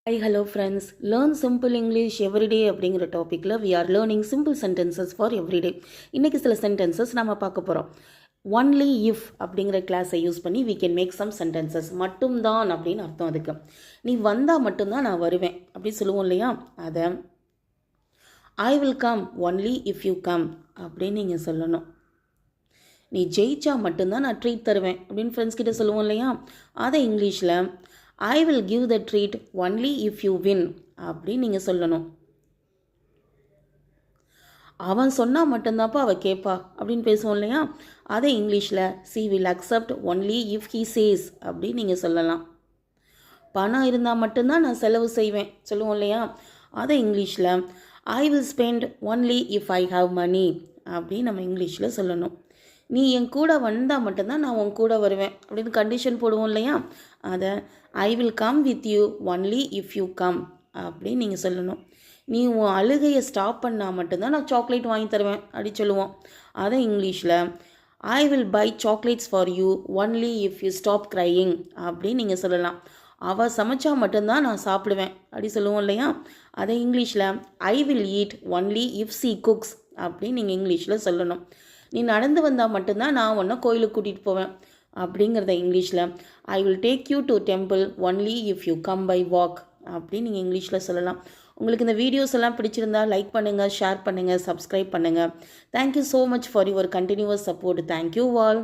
Hi, hello friends. Learn simple English everyday அப்படிங்கிற டாப்பிக்கில் we are learning simple sentences for everyday. இன்றைக்கி சில sentences நம்ம பார்க்க போகிறோம். Only if அப்படிங்கிற கிளாஸை யூஸ் பண்ணி we can make some sentences. மட்டும்தான் அப்படின்னு அர்த்தம் அதுக்கு. நீ வந்தால் மட்டும்தான் நான் வருவேன் அப்படி சொல்லுவோம் இல்லையா, அதை I will come only if you come அப்படின்னு நீங்கள் சொல்லணும். நீ ஜெயிச்சா மட்டும்தான் நான் ட்ரீட் தருவேன் அப்படின்னு ஃப்ரெண்ட்ஸ் கிட்ட சொல்லுவோம் இல்லையா, அதை இங்கிலீஷில் I will give the treat only if you win அப்படின்னு நீங்கள் சொல்லணும். அவன் சொன்னால் மட்டும்தான்ப்பா அவள் கேட்பா அப்படின்னு பேசுவோம் இல்லையா, அதை இங்கிலீஷில் she will accept only if he says அப்படின்னு நீங்கள் சொல்லலாம். பணம் இருந்தால் மட்டும்தான் நான் செலவு செய்வேன் சொல்லுவோம் இல்லையா, அதை இங்கிலீஷில் I will spend only if I have money அப்படின்னு நம்ம இங்கிலீஷில் சொல்லணும். நீ என் கூட வந்தால் மட்டும்தான் நான் உன் கூட வருவேன் அப்படின்னு கண்டிஷன் போடுவோம் இல்லையா, அதை I will come with you only if you come அப்படின்னு நீங்கள் சொல்லணும். நீ உன் அழுகையை ஸ்டாப் பண்ணால் மட்டும்தான் நான் சாக்லேட் வாங்கி தருவேன் அப்படி சொல்லுவோம். அதை இங்கிலீஷில் I will buy chocolates for you only if you stop crying அப்படின்னு நீங்கள் சொல்லலாம். அவள் சமைச்சா மட்டும்தான் நான் சாப்பிடுவேன் அப்படி சொல்லுவோம் இல்லையா, அதை இங்கிலீஷில் I will eat only if C cooks அப்படின்னு நீங்கள் இங்கிலீஷில் சொல்லணும். நீ நடந்து வந்தால் மட்டும்தான் நான் உன்னை கோயிலுக்கு கூட்டிகிட்டு போவேன் அப்படிங்கிறத இங்கிலீஷில் I will take you to temple only if you come by walk அப்படின்னு நீங்கள் இங்கிலீஷில் சொல்லலாம். உங்களுக்கு இந்த வீடியோஸ் எல்லாம் பிடிச்சிருந்தா லைக் பண்ணுங்கள், ஷேர் பண்ணுங்கள், சப்ஸ்கிரைப் பண்ணுங்கள். Thank you so much for your continuous support. Thank you all.